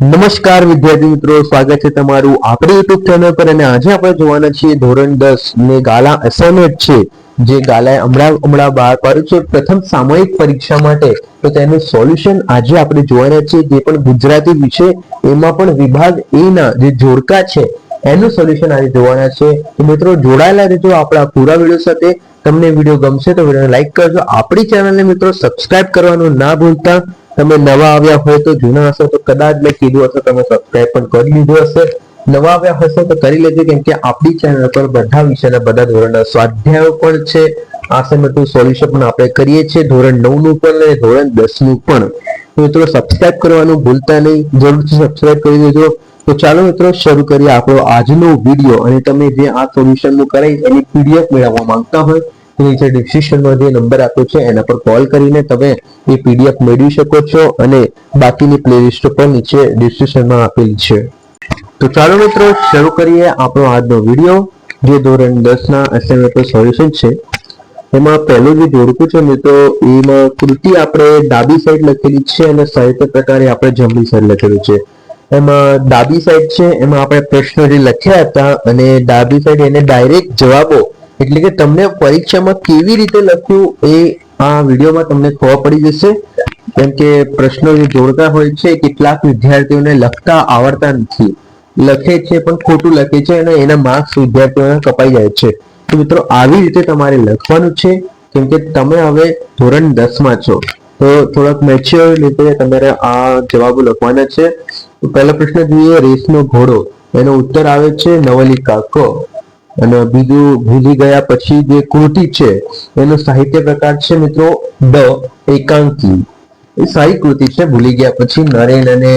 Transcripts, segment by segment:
નમસ્કાર વિદ્યાર્થી મિત્રો, સ્વાગત છે તમારું આપણી યુટ્યુબ ચેનલ પર। અને આજે આપણે જોવાના છીએ ધોરણ 10 ને ગાલા અસાઇનમેન્ટ છે, જે ગાલાએ હમણાં બહાર પાડ્યું છે પ્રથમ સામયિક પરીક્ષા માટે। તો તેનું સોલ્યુશન આજે આપણે જોવાના છીએ, જે પણ ગુજરાતી વિષય એમાં પણ વિભાગ એ ના જે જોડકા છે એનું સોલ્યુશન આજે જોવાના છે। તો મિત્રો જોડાયેલા રહેજો આપણા પૂરા વિડીયો સાથે। તમને વિડીયો ગમશે તો વિડીયોને લાઈક કરજો, આપણી ચેનલને મિત્રો સબસ્ક્રાઇબ કરવાનું ના ભૂલતા। તમે નવા આવ્યા હોય તો, જૂના હશો તો કદાચ મેં કીધું હશે તમે સબસ્ક્રાઇબ પણ કરી લીધું હશે। નવા આવ્યા હશો તો કરી લેજો, કેમ કે આપણી ચેનલ પર બધા વિષયના બધા ધોરણના સ્વાધ્યાયો પણ છે, અસાઇનમેન્ટનું સોલ્યુશન પણ આપણે કરીએ છીએ, ધોરણ 9 નું પણ અને ધોરણ 10 નું પણ। તો મિત્રો સબસ્ક્રાઇબ કરવાનું ભૂલતા નહીં, જરૂરથી સબસ્ક્રાઇબ કરી દેજો। તો ચાલો મિત્રો શરૂ કરીએ આપણો આજનો વિડીયો। અને તમે જે આ સોલ્યુશનનું કરાવી એની પીડીએફ મેળવવા માંગતા હોય તો નીચે ડિસ્ક્રિપ્શનમાં જે નંબર આપ્યો છે એના પર કોલ કરીને તમે એ પીડીએફ મેળવી શકો છો, અને બાકીની પ્લેલિસ્ટ પણ નીચે ડિસ્ક્રિપ્શનમાં આપેલી છે। તો ચાલો મિત્રો શરૂ કરીએ આપણો આજનો વિડીયો, જે ધોરણ 10 ના અસાઇનમેન્ટનું સોલ્યુશન છે। એમાં પહેલું જે જોડકું છે મિત્રો, એમાં કૃતિ આપણે ડાબી સાઈડ લખેલી છે અને સાહિત્ય પ્રકારે આપણે જમણી સાઈડ લખેલું છે। એમાં ડાબી સાઈડ છે એમાં આપણે પ્રશ્નો જે લખ્યા હતા, અને ડાબી સાઈડ એને ડાયરેક્ટ જવાબો, એટલે કે તમને પરીક્ષામાં કેવી રીતે લખ્યું એ આ વિડીયોમાં તમને ખબર પડી જશે। કેમ કે પ્રશ્નો જે જોડતા હોય છે, કેટલાક વિદ્યાર્થીઓને લખતા આવડતા નથી, લખે છે પણ ખોટું લખે છે અને એના માર્ક્સ વિદ્યાર્થીઓને કપાઈ જાય છે। તો મિત્રો આવી રીતે તમારે લખવાનું છે, કેમ કે તમે હવે ધોરણ 10 માં છો, તો થોડાક મેચ્યોર રીતે તમારે આ જવાબો લખવાના છે। તો પહેલો પ્રશ્ન જોઈએ, રેસનો ઘોડો, એનો ઉત્તર આવે છે નવલિકા ક। અને બીજું, ભૂલી ગયા પછી જે કૃતિ છે એનો સાહિત્ય પ્રકાર છે મિત્રો એકાંકી। એ સારી કૃતિ છે, ભૂલી ગયા પછી નરેન અને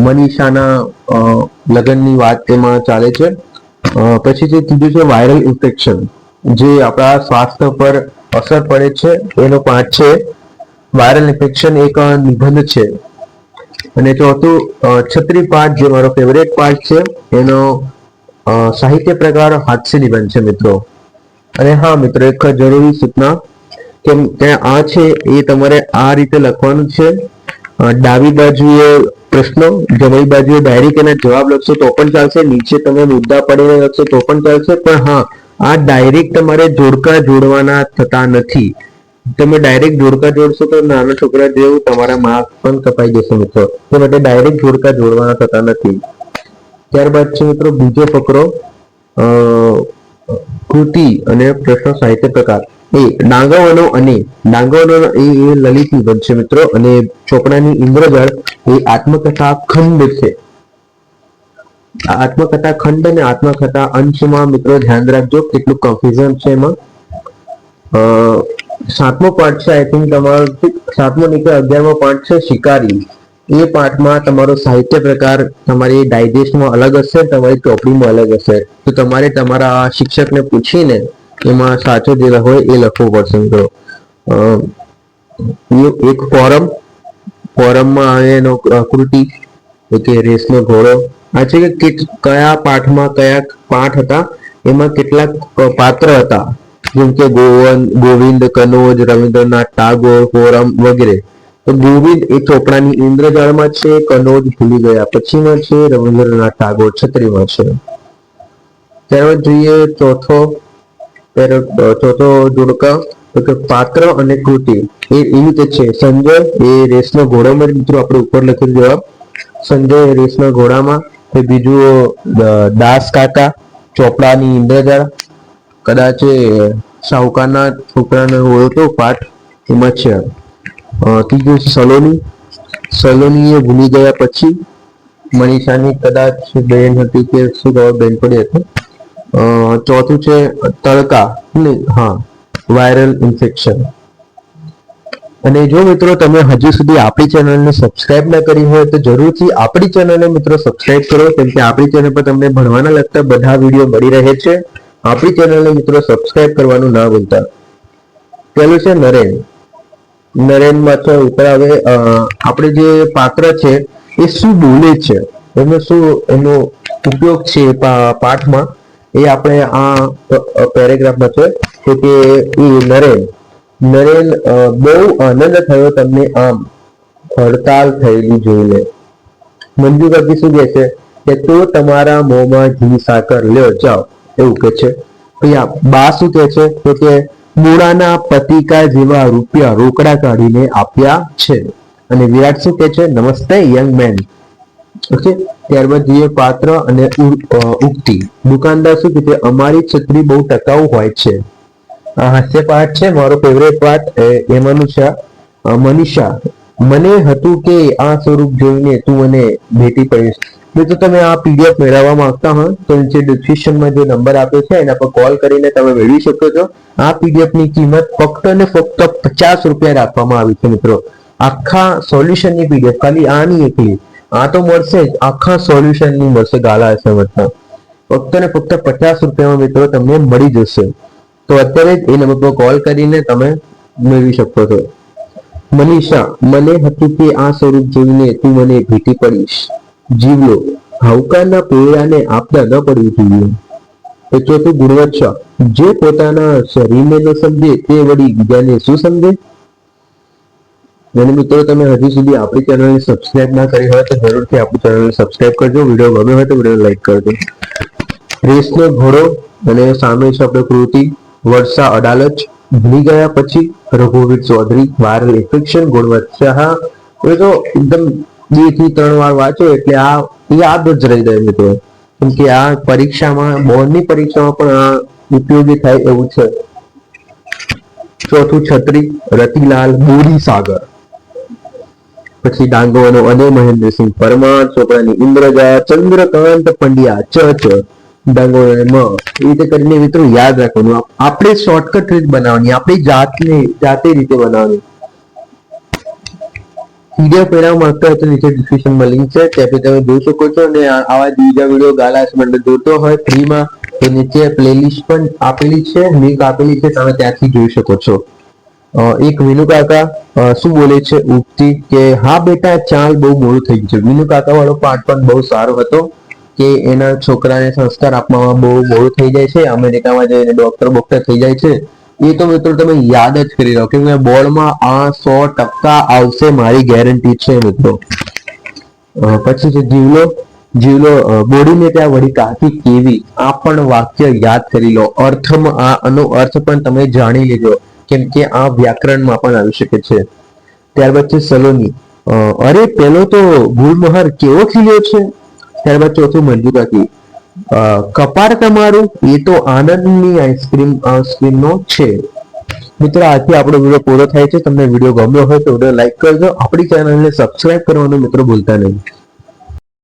મનીષાના લગ્નની વાત તેમાં ચાલે છે। પછી જે કીધું છે વાયરલ ઇન્ફેક્શન, જે આપણા સ્વાસ્થ્ય પર અસર પડે છે એનો પાઠ છે। વાયરલ ઇન્ફેક્શન એક નિબંધ છે। અને ચોથું, છત્રી પાઠ, જે મારો ફેવરેટ પાઠ છે, એનો સાહિત્ય પ્રકાર હાસ્ય નિબંધ છે મિત્રો। અને હા મિત્રો, એક જરૂરી સૂચના કે આ છે એ તમારે આ રીતે લખવાનું છે, ડાબી બાજુએ પ્રશ્નો, જમણી બાજુએ ડાયરેક્ટ એના જવાબ લખશો તો પણ ચાલશે, નીચે તમે મુદ્દા પાડીને લખશો તો પણ ચાલશે, પણ હા આ ડાયરેક્ટ તમારે જોડકા જોડવાના થતા નથી। તમે ડાયરેક્ટ જોડકા જોડશો તો નાના છોકરા જેવું તમારા માર્ક્સ પણ કપાઈ જશે મિત્રો, તે માટે ડાયરેક્ટ જોડકા જોડવાના થતા નથી। ત્યારબાદ છે મિત્રો બીજો ફકરો, કૃતિ અને પ્રશ્ન સાહિત્ય પ્રકાર એ ડાંગરવાનો, અને ડાંગરવાનો એ લલિત નિબંધ છે મિત્રો, અને ચોપડાની ઇન્દ્રજાળ એ આત્મકથા ખંડ છે। આત્મકથા ખંડ અને આત્મકથા અંશમાં મિત્રો ધ્યાન રાખજો, કેટલું કન્ફ્યુઝન છે એમાં। સાતમો પાઠ છે, આઈ થિંક તમારો 7મો નહીં કે 11મો પાઠ છે શિકારી। એ પાઠમાં તમારો સાહિત્ય પ્રકાર તમારી ડાયજેસ્ટમાં અલગ હશે, તમારી ચોપડીમાં અલગ હશે, તો તમારે તમારા શિક્ષકને પૂછીને એમાં સાચો જે હોય એ લખવું પડશે મિત્રો। એક ફોરમમાં આવે એનો કૃતિ કે રેસનો ઘોડો, આ છે કે કયા પાઠમાં કયા પાઠ હતા, એમાં કેટલાક પાત્ર હતા, જેમ કે ગોવિંદ, કનોજ, રવિન્દ્રનાથ ટાગોર, ફોરમ વગેરે। તો ગોવિંદ એ ચોપડાની ઇન્દ્રજાળમાં છે, કનોજ ભૂલી ગયા પછીમાં છે, રવિન્દ્રનાથ ટાગોર છત્રીમાં છે। ત્યારબાદ જોઈએ ચોથો જોડકા, તો કે પાત્ર અને કૃતિ એ રીતે છે, સંજય એ રેસનો ઘોડામાં, મિત્રો આપણે ઉપર લખેલું જવાબ સંજય રેસના ઘોડામાં। બીજું દાસ કાકા, ચોપડાની ઇન્દ્રજાળ, કદાચ શાહુકારના છોકરાને ઓળખતો પાઠ એમાં છે। ત્રીજું સલોની એ ભૂલી ગયા પછી, મનીષાની કદાચ બેન હતી કે શું ખબર, બેનપણી હતી। ચોથું છે તડકા, હા વાયરલ ઇન્ફેક્શન। અને જો મિત્રો તમે હજુ સુધી આપણી ચેનલને સબસ્ક્રાઇબ ના કરી હોય તો જરૂરથી આપણી ચેનલને મિત્રો સબસ્ક્રાઇબ કરો, કેમ કે આપણી ચેનલ પર તમને ભણવાના લગતા બધા વિડીયો મળી રહે છે। આપણી ચેનલને મિત્રો સબસ્ક્રાઇબ કરવાનું ના ભૂલતા। પેલું છે નરેન, નરેનમાં તો ઉપર આવે આપણે જે પાત્ર છે એ શું બોલે છે, એનો શું એનો ઉપયોગ છે પાઠમાં, એ આપણે આ પેરેગ્રાફમાં છે કે નરેન બહુ આનંદ થયો તમને આમ હડતાલ થયેલી જોઈને। મંજુ કાકી શું કહે છે કે તો તમારા મોંમાં ઘી સાકર લ્યો જાઓ, એવું કે છે. બા શું કે છે તો કે મૂળાના પતિકા જેવા રૂપિયા રોકડા કાઢીને આપ્યા છે. અને વિરાટ શું કે છે, નમસ્તે યંગ મેન. ઓકે, ત્યારબાદ જોઈએ પાત્ર અને ઉક્તિ. દુકાનદાર શું કે છે, અમારી છત્રી બહુ ટકાઉ હોય છે. આ હાસ્ય પાઠ છે, મારો ફેવરેટ પાઠ એમાંનું છે. મનીષા, મને હતું કે આ સ્વરૂપ જોઈને તું મને ભેટી પડીશ. જો તમે આ પીડીએફ મેળવવા માંગતા હોય તો નીચે ડિસ્ક્રિપ્શનમાં જે નંબર આપ્યો છે એના પર કોલ કરીને તમે મેળવી શકો છો. આ પીડીએફ ની કિંમત ફક્ત ને ફક્ત 50 રૂપિયા રાખવામાં આવી છે મિત્રો. આખા સોલ્યુશન ની પીડીએફ, ખાલી આની એકલી આ તો મળશે જ, આખા સોલ્યુશન ની મળશે ગાલા એસાઇનમેન્ટના. ફક્ત ને ફક્ત 50 રૂપિયામાં મિત્રો તમને મળી જશે. તો અત્યારે જ એ નંબર પર કોલ કરીને તમે મેળવી શકો છો. મનીષા, મને હતું કે આ સ્વરૂપ જોઈને તું મને ભેટી પડીશ. જીવલો, હાવકાના પેડાને આપતા ન પડવું જોઈએ. તો ચોથું ગુણવત્તા, જે પોતાના શરીરને ન સમજે તે વળી બીજાને શું સમજે. અને મિત્રો તમે હજી સુધી આપણી ચેનલને સબસ્ક્રાઇબ ના કરી હોય તો જરૂરથી આપણી ચેનલને સબસ્ક્રાઇબ કરજો. વિડીયો ગમ્યો હોય તો વિડીયો લાઈક કરજો. રેસનો ઘોડો અને સામે છે આપણે કૃતિ વર્ષા અડાલજ. ભૂલી ગયા પછી રઘુવીર ચૌધરી. વાયરલ ઇન્ફેક્શન ગુણવત્તા. એ તો એકદમ 2 થી 3 વાર વાંચો એટલે આ યાદ જ રહી જાય મિત્રો. કેમ કે આ પરીક્ષામાં, બોર્ડની પરીક્ષામાં પણ આ ઉપયોગી થાય એવું છે. ચોથું છત્રી રતિલાલ બોરીસાગર. પછી ડાંગોવાનો અને મહેન્દ્રસિંહ પરમાર. ચોપડાની ઇન્દ્રજા ચંદ્રકાંત પંડ્યા. ડાંગોનો એ રીતે કરીને મિત્રો યાદ રાખવાનું. આપણે શોર્ટકટ રીત બનાવવાની, આપણી જાતે રીતે બનાવવાની. પીડીએફ મેળવવા માંગતા હોય તો નીચે ડિસ્ક્રિપ્શનમાં લિંક છે, ત્યાંથી તમે જોઈ શકો છો. અને આવા બીજા વિડીયો ગાલા એસાઇનમેન્ટ જોતો હોય ફ્રીમાં તો નીચે પ્લેલિસ્ટ પણ આપેલી છે, લિંક આપેલી છે, તમે ત્યાંથી જોઈ શકો છો. એક વિનુ કાકા શું બોલે છે ઉક્તિ કે હા બેટા ચાલ બહુ મોડું થઈ ગયું છે. વિનુ કાકા વાળો પાઠ પણ બહુ સારો હતો કે એના છોકરાને સંસ્કાર આપવામાં બહુ મોડું થઈ જાય છે, અમેરિકામાં જઈને ડોક્ટર થઈ જાય છે. એ તો મિત્રો તમે યાદ જ કરી લો કે બોર્ડમાં આ 100% આવશે, મારી ગેરંટી છે મિત્રો. પછી છે જીવલો બોડીને ત્યાં વળી કાકી કેવી. આ પણ વાક્ય યાદ કરી લો. અર્થમાં આનો અર્થ પણ તમે જાણી લેજો, કેમ કે આ વ્યાકરણમાં પણ આવી શકે છે. ત્યારબાદ છે સલોની, અરે પેલો તો ગુલમોહર કેવો ખીલ્યો છે. ત્યારબાદ ચોથું મંજુ કાકી, કપાળ તમારું એ તો આનંદની આઈસ્ક્રીમ નો છે. મિત્રો આજથી આપણો વિડીયો પૂરો થાય છે. તમને વિડીયો ગમ્યો હોય તો વિડીયો લાઈક કરજો. આપણી ચેનલને સબસ્ક્રાઇબ કરવાનું મિત્રો ભૂલતા નહીં.